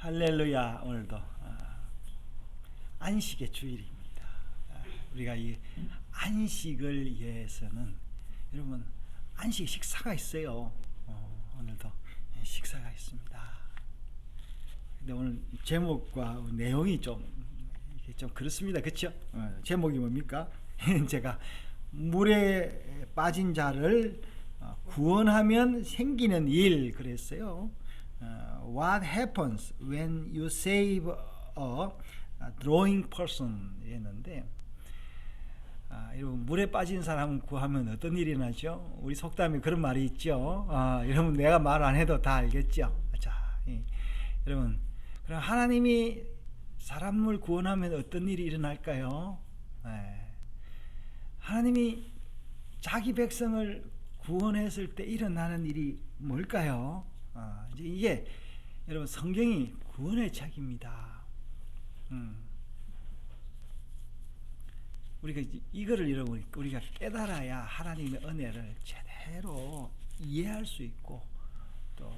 할렐루야. 오늘도 안식의 주일입니다. 우리가 이 안식을 위해서는 여러분 안식 식사가 있어요. 오늘도 식사가 있습니다. 근데 오늘 제목과 내용이 좀 그렇습니다. 그렇죠? 제목이 뭡니까? 제가 물에 빠진 자를 구원하면 생기는 일 그랬어요. What happens when you save a drowning person 했는데 여러분 물에 빠진 사람을 구하면 어떤 일이 나죠? 우리 속담에 그런 말이 있죠. 여러분 내가 말 안 해도 다 알겠죠. 자, 여러분 그럼 하나님이 사람을 구원하면 어떤 일이 일어날까요? 하나님이 자기 백성을 구원했을 때 일어나는 일이 뭘까요? 이제 이게 여러분 성경이 구원의 책입니다. 우리가 이거를 여러분 우리가 깨달아야 하나님의 은혜를 제대로 이해할 수 있고 또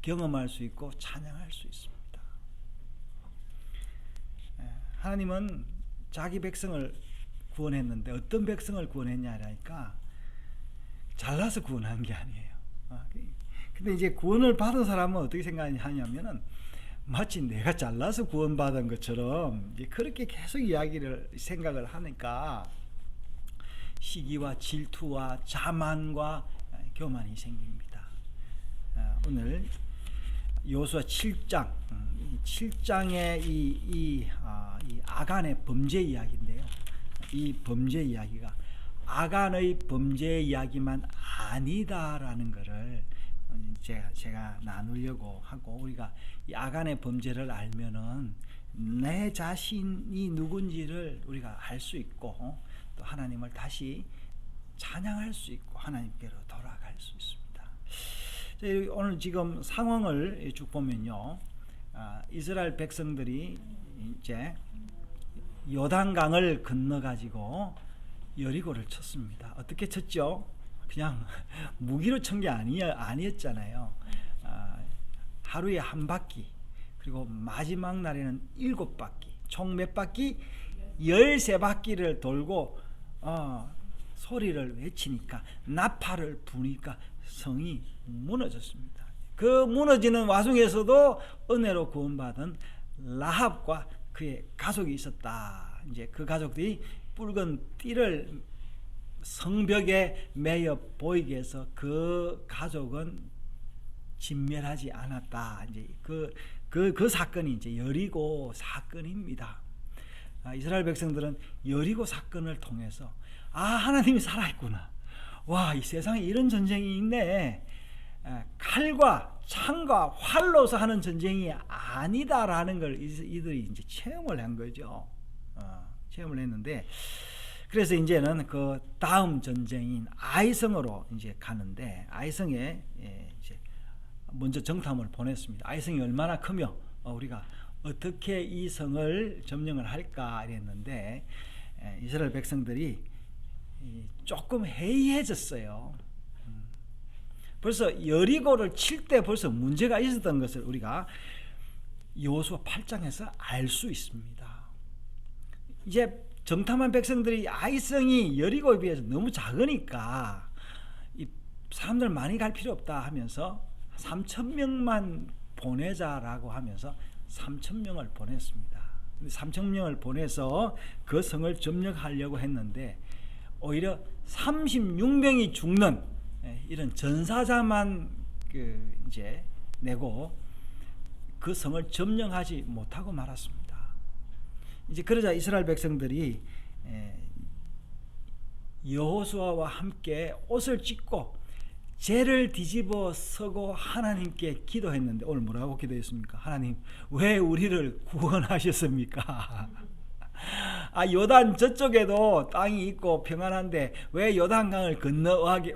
경험할 수 있고 찬양할 수 있습니다. 하나님은 자기 백성을 구원했는데 어떤 백성을 구원했냐니까 잘나서 구원한 게 아니에요. 근데 이제 구원을 받은 사람은 어떻게 생각하냐면은 마치 내가 잘나서 구원받은 것처럼 그렇게 계속 생각을 하니까 시기와 질투와 자만과 교만이 생깁니다. 오늘 여호수아 7장의 이 아간의 범죄 이야기인데요. 이 범죄 이야기가 아간의 범죄 이야기만 아니다라는 것을 제가 나누려고 하고, 우리가 이 아간의 범죄를 알면은 내 자신이 누군지를 우리가 알 수 있고 또 하나님을 다시 찬양할 수 있고 하나님께로 돌아갈 수 있습니다. 오늘 지금 상황을 쭉 보면요, 이스라엘 백성들이 이제 요단강을 건너 가지고 여리고를 쳤습니다. 어떻게 쳤죠? 그냥 무기로 친 게 아니었잖아요. 하루에 한 바퀴, 그리고 마지막 날에는 7바퀴, 총 몇 바퀴? 13바퀴를 돌고 소리를 외치니까, 나팔을 부니까 성이 무너졌습니다. 그 무너지는 와중에서도 은혜로 구원받은 라합과 그의 가족이 있었다. 이제 그 가족들이 붉은 띠를 성벽에 매여 보이게 해서 그 가족은 진멸하지 않았다. 이제 그 사건이 이제 여리고 사건입니다. 이스라엘 백성들은 여리고 사건을 통해서 하나님이 살아있구나. 와, 이 세상에 이런 전쟁이 있네. 칼과 창과 활로서 하는 전쟁이 아니다라는 걸 이들이 이제 체험을 한 거죠. 체험을 했는데, 그래서 이제는 그 다음 전쟁인 아이성으로 이제 가는데, 아이성에 이제 먼저 정탐을 보냈습니다. 아이성이 얼마나 크며 우리가 어떻게 이 성을 점령을 할까 이랬는데, 이스라엘 백성들이 조금 해이해졌어요. 벌써 여리고를 칠 때 벌써 문제가 있었던 것을 우리가 여호수아 8장에서 알 수 있습니다. 이제 정탐한 백성들이 아이성이 여리고에 비해서 너무 작으니까 이 사람들 많이 갈 필요 없다 하면서 3,000명만 보내자라고 하면서 3,000명을 보냈습니다. 3,000명을 보내서 그 성을 점령하려고 했는데 오히려 36명이 죽는 이런 전사자만 이제 내고 그 성을 점령하지 못하고 말았습니다. 이제 그러자 이스라엘 백성들이 여호수아와 함께 옷을 찢고 죄를 뒤집어 서고 하나님께 기도했는데, 오늘 뭐라고 기도했습니까? 하나님, 왜 우리를 구원하셨습니까? 요단 저쪽에도 땅이 있고 평안한데 왜 요단강을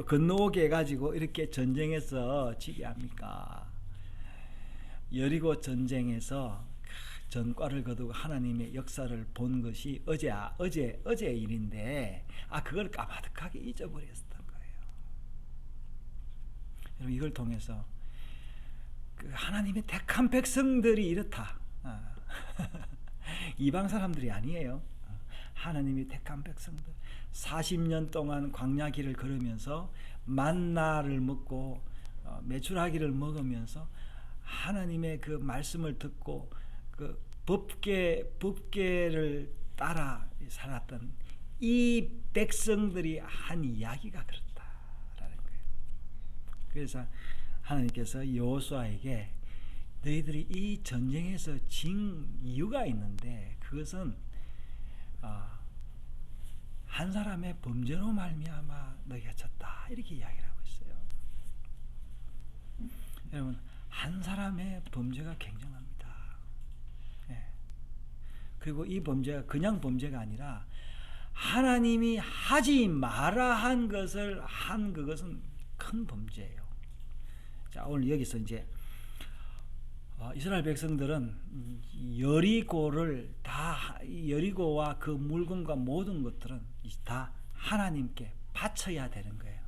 건너오게 해가지고 이렇게 전쟁에서 지게 합니까? 여리고 전쟁에서 전과를 거두고 하나님의 역사를 본 것이 어제 일인데 그걸 까마득하게 잊어버렸던 거예요. 여러분, 이걸 통해서 그 하나님의 택한 백성들이 이렇다. 이방 사람들이 아니에요. 하나님이 택한 백성들. 40년 동안 광야 길을 걸으면서 만나를 먹고 메추라기를 먹으면서 하나님의 그 말씀을 듣고 그 법계를 따라 살았던 이 백성들이 한 이야기가 그렇다라는 거예요. 그래서 하나님께서 여호수아에게 너희들이 이 전쟁에서 진 이유가 있는데 그것은 한 사람의 범죄로 말미암아 너희가 졌다 이렇게 이야기를 하고 있어요. 여러분 한 사람의 범죄가 굉장합니다. 예. 그리고 이 범죄가 그냥 범죄가 아니라 하나님이 하지 마라 한 것을 한 그것은 큰 범죄예요. 자, 오늘 여기서 이제 이스라엘 백성들은 여리고와 그 물건과 모든 것들은 다 하나님께 바쳐야 되는 거예요.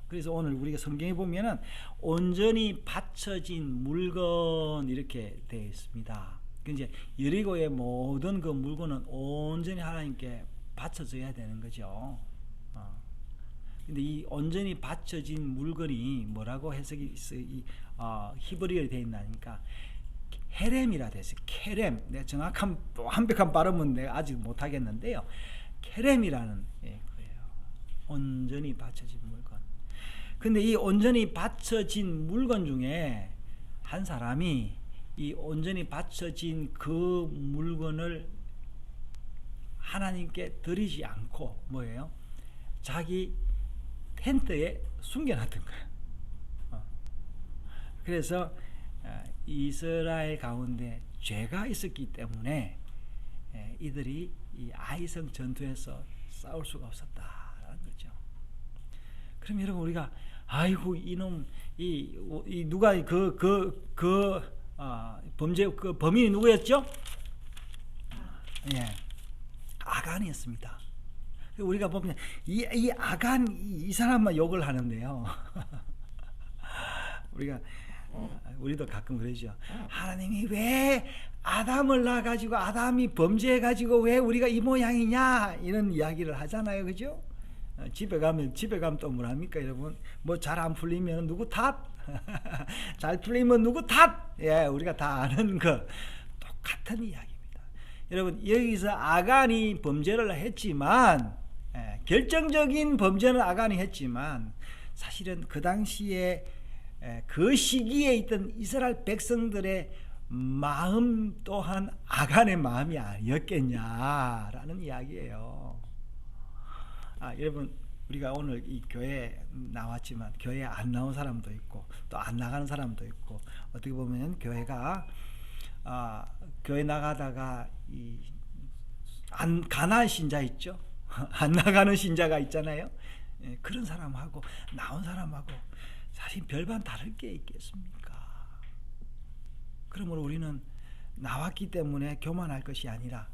그래서 오늘 우리가 성경에 보면은 온전히 바쳐진 물건 이렇게 되어 있습니다. 이제 여리고의 모든 그 물건은 온전히 하나님께 바쳐져야 되는 거죠. 근데 이 온전히 바쳐진 물건이 뭐라고 해석이 히브리어로 되어 있나니까 헤렘이라 돼서 케렘. 내가 정확한 완벽한 발음은 내가 아직 못 하겠는데요. 케렘이라는 거예요. 온전히 바쳐진 물건. 근데 이 온전히 바쳐진 물건 중에 한 사람이 이 온전히 바쳐진 그 물건을 하나님께 드리지 않고 뭐예요? 자기 텐트에 숨겨놨던 거예요. 그래서 이스라엘 가운데 죄가 있었기 때문에 이들이 이 아이성 전투에서 싸울 수가 없었다라는 거죠. 그럼 여러분 우리가 아이고 이놈 이 누가 범죄 그 범인이 누구였죠? 예, 아간이었습니다. 우리가 보면 이 아간 이 사람만 욕을 하는데요. 우리도 가끔 그러죠. 하나님이 왜 아담을 낳아가지고 아담이 범죄해가지고 왜 우리가 이 모양이냐 이런 이야기를 하잖아요, 그죠? 집에 가면 또 뭐랍니까, 여러분? 뭐 잘 안 풀리면 누구 탓? 잘 풀리면 누구 탓? 예, 우리가 다 아는 거 똑같은 이야기입니다. 여러분 여기서 아간이 범죄를 했지만 결정적인 범죄는 아간이 했지만 사실은 그 당시에 그 시기에 있던 이스라엘 백성들의 마음 또한 아간의 마음이 아니었겠냐라는 이야기예요. 여러분 우리가 오늘 이 교회에 나왔지만 교회에 안 나온 사람도 있고 또 안 나가는 사람도 있고 어떻게 보면 교회가 교회 나가다가 가난한 신자 있죠. 안 나가는 신자가 있잖아요. 그런 사람하고 나온 사람하고 사실 별반 다를 게 있겠습니까? 그러므로 우리는 나왔기 때문에 교만할 것이 아니라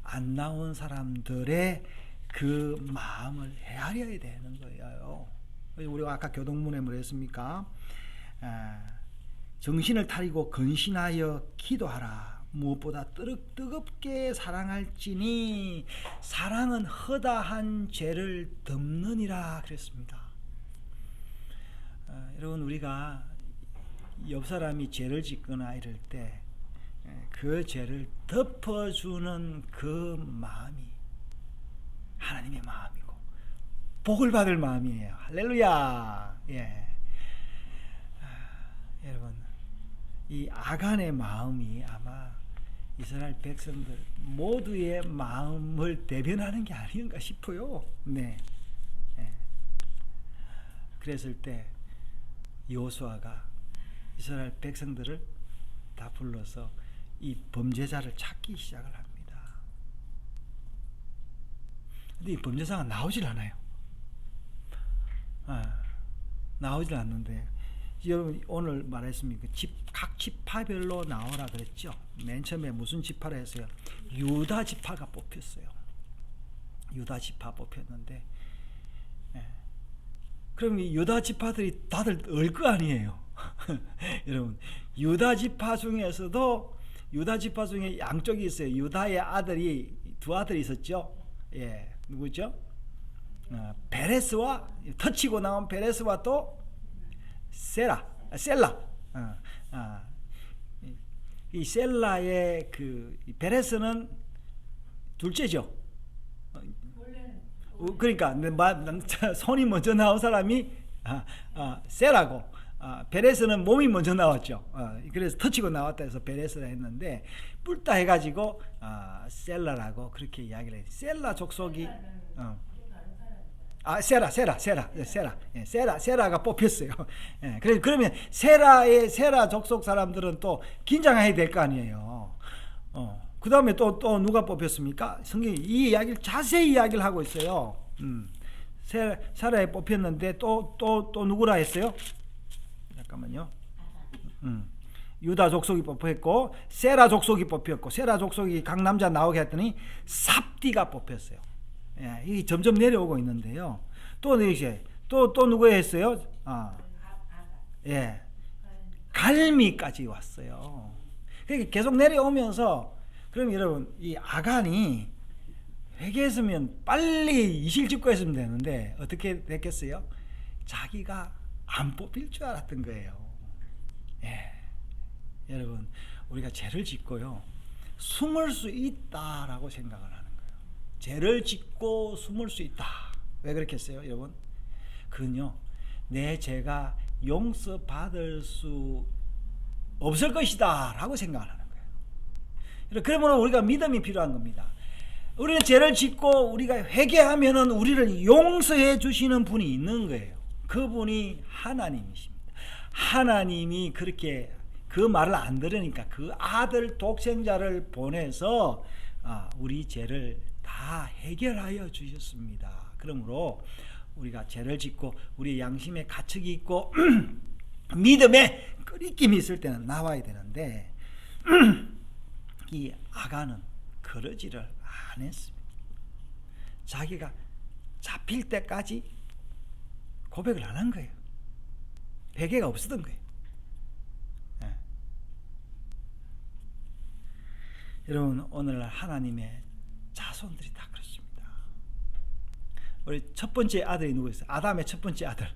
안 나온 사람들의 그 마음을 헤아려야 되는 거예요. 우리가 아까 교동문에 뭐 했습니까? 정신을 타리고 근신하여 기도하라. 무엇보다 뜨겁게 사랑할지니 사랑은 허다한 죄를 덮느니라 그랬습니다. 여러분 우리가 옆 사람이 죄를 짓거나 이럴 때 그 죄를 덮어주는 그 마음이 하나님의 마음이고 복을 받을 마음이에요. 할렐루야. 예. 여러분 이 아간의 마음이 아마 이스라엘 백성들 모두의 마음을 대변하는 게 아닌가 싶어요. 네. 그랬을 때 여호수아가 이스라엘 백성들을 다 불러서 이 범죄자를 찾기 시작을 합니다. 근데 이 범죄자가 나오질 않아요. 나오질 않는데 여러분 오늘 말했습니까? 각 지파별로 나오라 그랬죠. 맨 처음에 무슨 지파라 했어요? 유다 지파가 뽑혔어요. 유다 지파 뽑혔는데 그럼 이 유다 지파들이 다들 을 거 아니에요. 여러분, 유다 지파 중에서도 유다 지파 중에 양쪽이 있어요. 유다의 아들이 두 아들이 있었죠. 예, 누구죠? 베레스와 터치고 나온 베레스와 또 셀라. 이 셀라의 그 베레스는 둘째죠. 그러니까 손이 먼저 나온 사람이 셀라고, 베레스는 몸이 먼저 나왔죠. 그래서 터치고 나왔다 해서 베레스라 했는데, 뿔다 해가지고 셀라라고 그렇게 이야기를 해요. 셀라 족속이 세라가 뽑혔어요. 예, 그러면 세라 족속 사람들은 또 긴장해야 될 거 아니에요. 그 다음에 또 누가 뽑혔습니까? 성경이 이 이야기를 자세히 이야기를 하고 있어요. 세라에 뽑혔는데 또 누구라 했어요? 잠깐만요. 유다 족속이 뽑혔고, 세라 족속이 뽑혔고, 세라 족속이 각 남자 나오게 했더니 삽디가 뽑혔어요. 예, 이게 점점 내려오고 있는데요. 또 이제 또 누구에 했어요? 예, 갈미까지 왔어요. 그러니까 계속 내려오면서, 그럼 여러분, 이 아간이 회개했으면 빨리 이실직고 했으면 되는데 어떻게 됐겠어요? 자기가 안 뽑힐 줄 알았던 거예요. 예, 여러분, 우리가 죄를 짓고요, 숨을 수 있다라고 생각을 하는 거예요. 죄를 짓고 숨을 수 있다. 왜 그렇겠어요, 여러분? 그건요, 내 죄가 용서받을 수 없을 것이다 라고 생각을 하는 거예요. 그러므로 우리가 믿음이 필요한 겁니다. 우리는 죄를 짓고 우리가 회개하면은 우리를 용서해 주시는 분이 있는 거예요. 그분이 하나님이십니다. 하나님이 그렇게 그 말을 안 들으니까 그 아들 독생자를 보내서 우리 죄를 다 해결하여 주셨습니다. 그러므로 우리가 죄를 짓고 우리 양심에 가책이 있고 믿음에 끄리낌이 있을 때는 나와야 되는데 이 아간은 그러지를 안 했습니다. 자기가 잡힐 때까지 고백을 안 한 거예요. 회개가 없었던 거예요. 네. 여러분, 오늘날 하나님의 자손들이 다 그렇습니다. 우리 첫 번째 아들이 누구였어요? 아담의 첫 번째 아들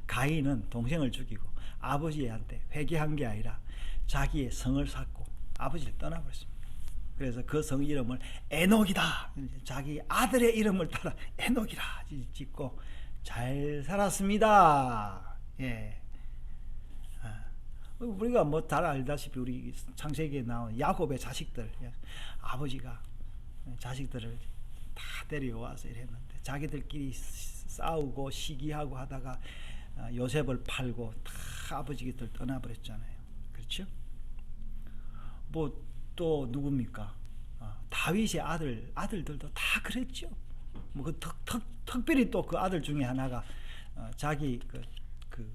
가인은 동생을 죽이고 아버지한테 회개한 게 아니라 자기의 성을 샀고 아버지를 떠나버렸습니다. 그래서 그 성 이름을 에녹이다, 자기 아들의 이름을 따라 에녹이라 짓고 잘 살았습니다. 예. 우리가 뭐 잘 알다시피 우리 창세기에 나온 야곱의 자식들, 아버지가 자식들을 다 데려와서 이랬는데 자기들끼리 싸우고 시기하고 하다가 요셉을 팔고 다 아버지 곁을 떠나버렸잖아요. 그렇죠? 뭐 또 누굽니까? 다윗의 아들들도 다 그랬죠. 뭐 특별히 또 그 아들 중에 하나가 자기 그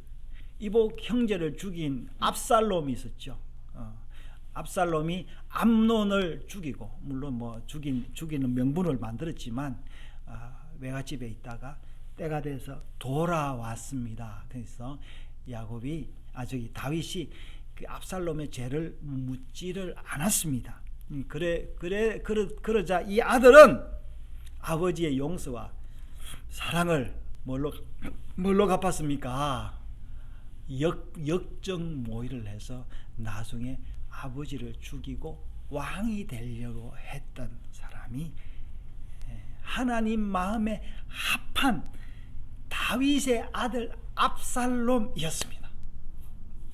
이복 형제를 죽인 압살롬이 있었죠. 압살롬이 암논을 죽이고, 물론 뭐 죽이는 명분을 만들었지만 외갓집에 있다가 때가 돼서 돌아왔습니다. 그래서 다윗이 그 압살롬의 죄를 묻지를 않았습니다. 그러자 이 아들은 아버지의 용서와 사랑을 뭘로 갚았습니까? 역정모의를 해서 나중에 아버지를 죽이고 왕이 되려고 했던 사람이 하나님 마음에 합한 다윗의 아들 압살롬이었습니다.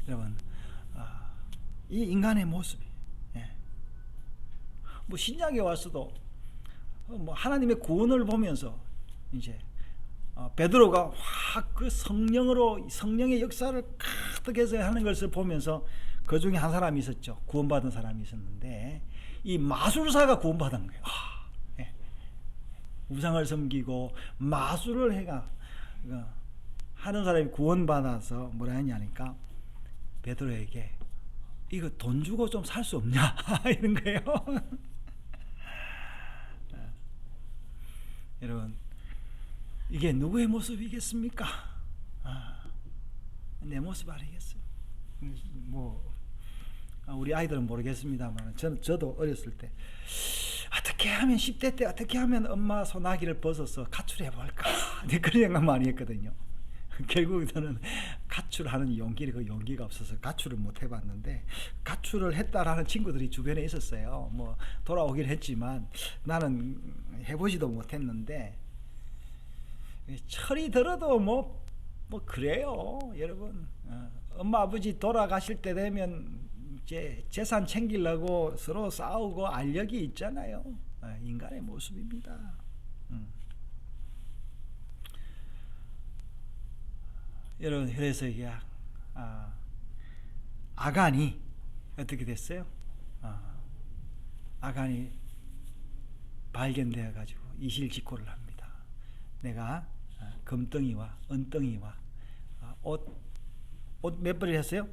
여러분, 이 인간의 모습이 뭐 신약에 와서도 뭐 하나님의 구원을 보면서 이제 베드로가 확 그 성령의 역사를 가득해서 하는 것을 보면서 그 중에 한 사람이 있었죠. 구원받은 사람이 있었는데 이 마술사가 구원받은 거예요. 우상을 섬기고 마술을 해가 하는 사람이 구원받아서 뭐라 했냐니까 베드로에게 이거 돈 주고 좀 살 수 없냐 이런 거예요. 여러분, 이게 누구의 모습이겠습니까? 내 모습 아니겠어요? 뭐 우리 아이들은 모르겠습니다만 저도 어렸을 때 어떻게 하면 10대 때 어떻게 하면 엄마 소나기를 벗어서 가출해 볼까 그런 생각 많이 했거든요. 결국 저는 가출하는 용기가 없어서 가출을 못 해봤는데, 가출을 했다라는 친구들이 주변에 있었어요. 뭐 돌아오긴 했지만 나는 해보지도 못했는데, 철이 들어도 뭐 그래요 여러분. 엄마 아버지 돌아가실 때 되면 이제 재산 챙기려고 서로 싸우고 알력이 있잖아요. 인간의 모습입니다. 여러분, 그래서 이게 아간이 어떻게 됐어요? 아간이 발견되어 가지고 이실직고를 합니다. 내가 금덩이와 은덩이와 옷 몇 벌을 했어요?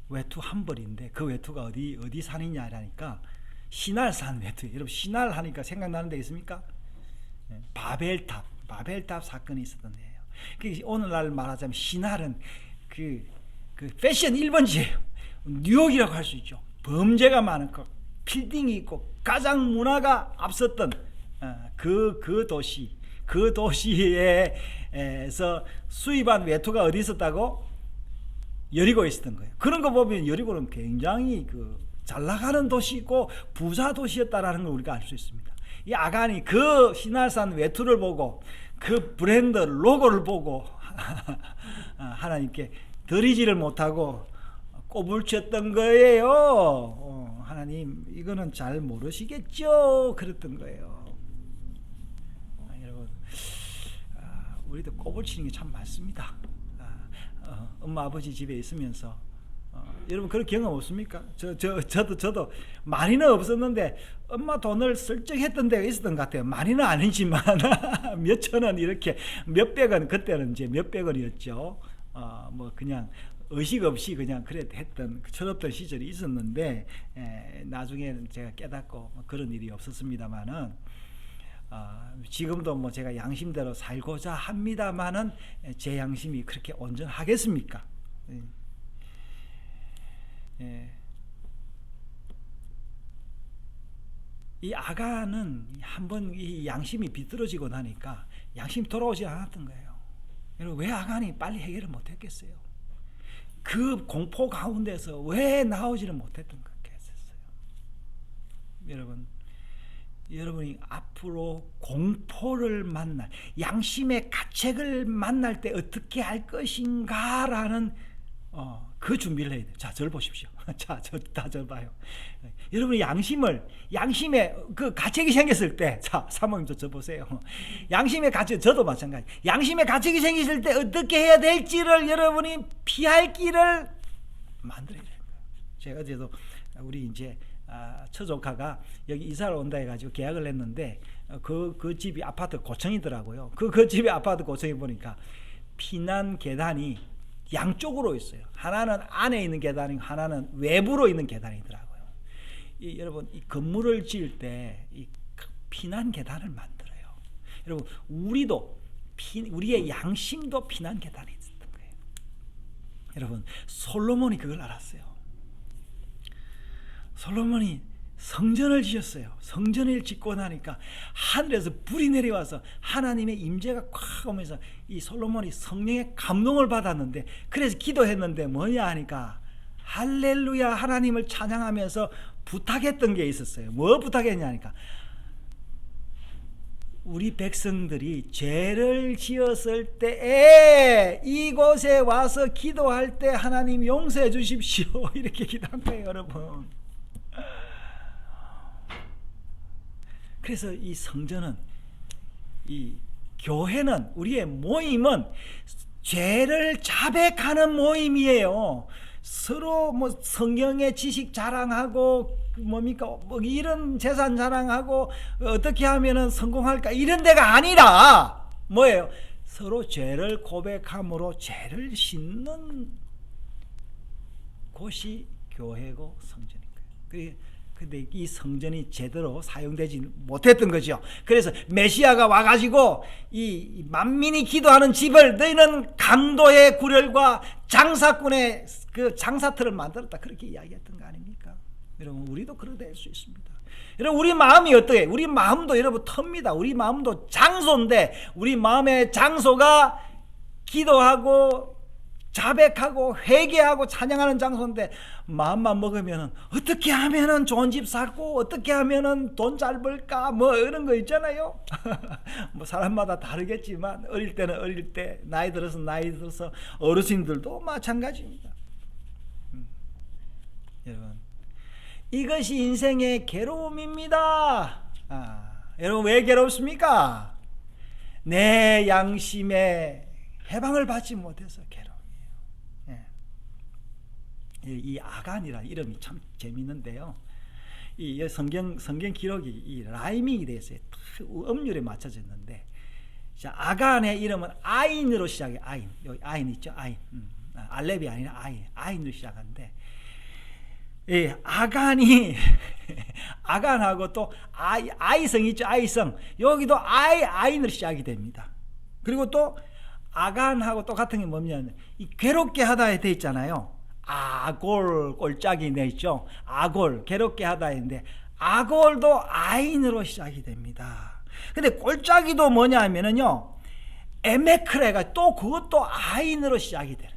외투 한 벌인데 그 외투가 어디 산이냐라니까 시날산 외투. 여러분, 시날 하니까 생각나는 데 있습니까? 바벨탑 사건이 있었던 데예요. 오늘날 말하자면 시날은 그 패션 1번지예요. 뉴욕이라고 할 수 있죠. 범죄가 많고 빌딩이 있고 가장 문화가 앞섰던 그 도시에서 수입한 외투가 어디 있었다고? 여리고에 있었던 거예요. 그런 거 보면 여리고는 굉장히 잘 나가는 도시고 부자 도시였다라는 걸 우리가 알 수 있습니다. 이 아간이 그 시날산 외투를 보고 그 브랜드 로고를 보고 하나님께 드리지를 못하고 꼬불쳤던 거예요. 하나님, 이거는 잘 모르시겠죠? 그랬던 거예요. 여러분, 우리도 꼬불치는 게 참 많습니다. 엄마 아버지 집에 있으면서 여러분, 그런 경험 없습니까? 저도 많이는 없었는데 엄마 돈을 슬쩍했던 데가 있었던 것 같아요. 많이는 아니지만 몇천 원, 이렇게 몇백 원, 그때는 이제 몇백 원이었죠. 뭐 그냥 의식 없이 그냥 그래 했던 철없던 시절이 있었는데, 나중에는 제가 깨닫고 그런 일이 없었습니다만은, 지금도 뭐 제가 양심대로 살고자 합니다만은 제 양심이 그렇게 온전하겠습니까? 이 아간은 한번 이 양심이 비뚤어지고 나니까 양심이 돌아오지 않았던 거예요. 여러분, 왜 아간이 빨리 해결을 못했겠어요? 그 공포 가운데서 왜 나오지를 못했던 거겠어요? 여러분이 앞으로 공포를 만날, 양심의 가책을 만날 때 어떻게 할 것인가라는 그 준비를 해야 돼요. 자, 저를 보십시오. 자, 저 봐요. 여러분이 양심에 그 가책이 생겼을 때, 자, 사모님도 저 보세요. 양심의 가책, 저도 마찬가지. 양심의 가책이 생겼을 때 어떻게 해야 될지를 여러분이 피할 길을 만들어야 돼요. 제가 어제도 우리 이제 처조카가 여기 이사를 온다 해가지고 계약을 했는데, 그 집이 아파트 고층이더라고요. 그 집이 아파트 고층이 보니까 피난 계단이 양쪽으로 있어요. 하나는 안에 있는 계단이고 하나는 외부로 있는 계단이더라고요. 여러분, 이 건물을 지을 때 이 피난 계단을 만들어요. 여러분, 우리의 양심도 피난 계단이 있었던 거예요. 여러분, 솔로몬이 그걸 알았어요. 솔로몬이 성전을 지었어요. 성전을 짓고 나니까 하늘에서 불이 내려와서 하나님의 임재가 콱 오면서 이 솔로몬이 성령의 감동을 받았는데, 그래서 기도했는데 뭐냐 하니까 할렐루야 하나님을 찬양하면서 부탁했던 게 있었어요. 뭐 부탁했냐 하니까, 우리 백성들이 죄를 지었을 때에 이곳에 와서 기도할 때 하나님 용서해 주십시오. 이렇게 기도한 거예요, 여러분. 그래서 이 성전은, 이 교회는, 우리의 모임은 죄를 자백하는 모임이에요. 서로 뭐 성경의 지식 자랑하고 뭡니까 이런 재산 자랑하고 어떻게 하면은 성공할까 이런 데가 아니라 뭐예요? 서로 죄를 고백함으로 죄를 씻는 곳이 교회고 성전인 거예요. 근데 이 성전이 제대로 사용되지 못했던 거죠. 그래서 메시아가 와가지고 이 만민이 기도하는 집을 너희는 강도의 구렬과 장사꾼의 그 장사틀을 만들었다, 그렇게 이야기했던 거 아닙니까? 여러분, 우리도 그렇게 될 수 있습니다. 여러분, 우리 마음이 어떻게? 우리 마음도 여러분 텁니다. 우리 마음도 장소인데, 우리 마음의 장소가 기도하고 자백하고 회개하고 찬양하는 장소인데, 마음만 먹으면 어떻게 하면은 좋은 집 살고 어떻게 하면은 돈 잘 벌까 뭐 이런 거 있잖아요. 뭐 사람마다 다르겠지만 어릴 때는 어릴 때, 나이 들어서 어르신들도 마찬가지입니다. 여러분, 이것이 인생의 괴로움입니다. 여러분, 왜 괴롭습니까? 내 양심에 해방을 받지 못해서 괴로움이에요. 이 아간이라는 이름이 참 재미있는데요. 이 성경 기록이 이 라이밍이 되어 있어요. 음률에 맞춰져 있는데, 자, 아간의 이름은 아인으로 시작해요. 아인, 여기 아인 있죠? 아인. 알렙이 아니라 아인으로 시작하는데, 이 아간이 아간하고 또 아이성 있죠? 아이성, 여기도 아인으로 시작이 됩니다. 그리고 또 아간하고 똑같은 게 뭐냐면 이 괴롭게 하다에 돼 있잖아요. 아골, 꼴짝이 내 있죠. 아골, 괴롭게 하다인데 아골도 아인으로 시작이 됩니다. 근데 꼴짝이도 뭐냐 하면은요, 에메크레가 또 그것도 아인으로 시작이 되는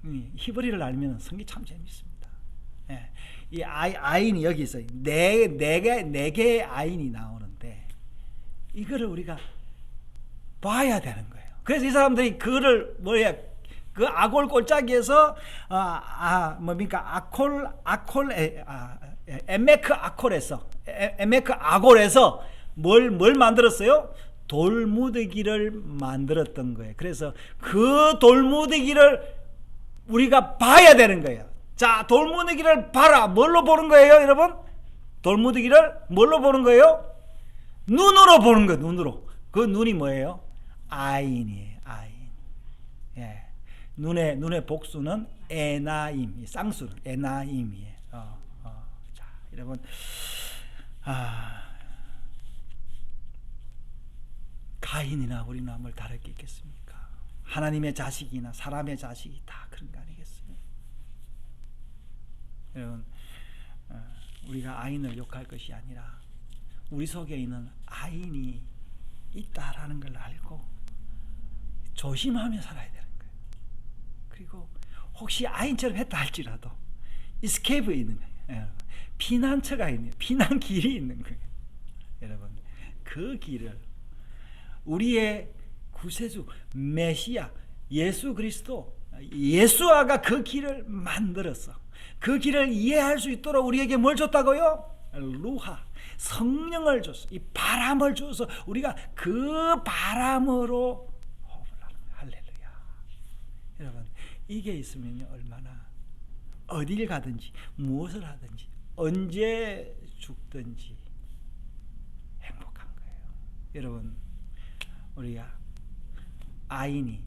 거예요. 히브리를 알면 성경 참 재밌습니다. 이 아인이 여기 있어요. 네 개의 아인이 나오는데, 이거를 우리가 봐야 되는 거예요. 그래서 이 사람들이 그거를 그 아골 꼴짜기에서 에메크 아골에서 뭘 만들었어요? 돌무더기를 만들었던 거예요. 그래서 그 돌무더기를 우리가 봐야 되는 거예요. 자, 돌무더기를 봐라. 뭘로 보는 거예요, 여러분? 돌무더기를 뭘로 보는 거예요? 눈으로 보는 거예요. 눈으로. 그 눈이 뭐예요? 아인이에요. 아인. 예. 눈의 복수는 에나임, 쌍수는 에나임이에요. 자, 여러분, 가인이나 우리나 뭘 다를 게 있겠습니까? 하나님의 자식이나 사람의 자식이 다 그런 거 아니겠어요? 여러분, 우리가 아인을 욕할 것이 아니라 우리 속에 있는 아인이 있다라는 걸 알고 조심하며 살아야 되는 거예요. 그리고 혹시 아인처럼 했다 할지라도 이스케이프에 있는 거예요. 피난처가 있는, 피난길이 있는 거예요. 여러분, 그 길을 우리의 구세주 메시아 예수 그리스도, 예수아가 그 길을 만들었어. 그 길을 이해할 수 있도록 우리에게 뭘 줬다고요? 루하, 성령을 줬어. 이 바람을 줘서 우리가 그 바람으로 호흡을 하는 거예요. 할렐루야. 여러분, 이게 있으면 얼마나 어딜 가든지 무엇을 하든지 언제 죽든지 행복한 거예요. 여러분, 우리가 아인이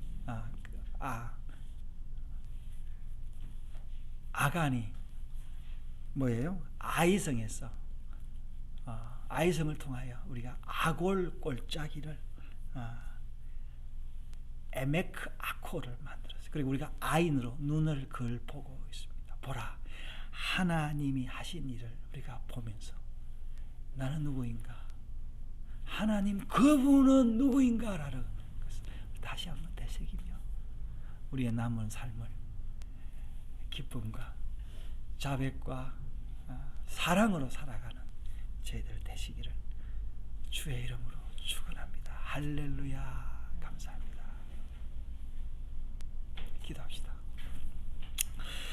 아간이 뭐예요? 아이성에서 아이성을 통하여 우리가 아골 꼴짜기를 에메크 아코를 만들었어요. 그리고 우리가 아인으로 눈을 그걸 보고 있습니다. 보라, 하나님이 하신 일을 우리가 보면서 나는 누구인가? 하나님 그분은 누구인가? 라는 것을 다시 한번 되새기며 우리의 남은 삶을 기쁨과 자백과 사랑으로 살아가는 저희들 되시기를 주의 이름으로 축원합니다. 할렐루야. 감사합니다. 기도합시다.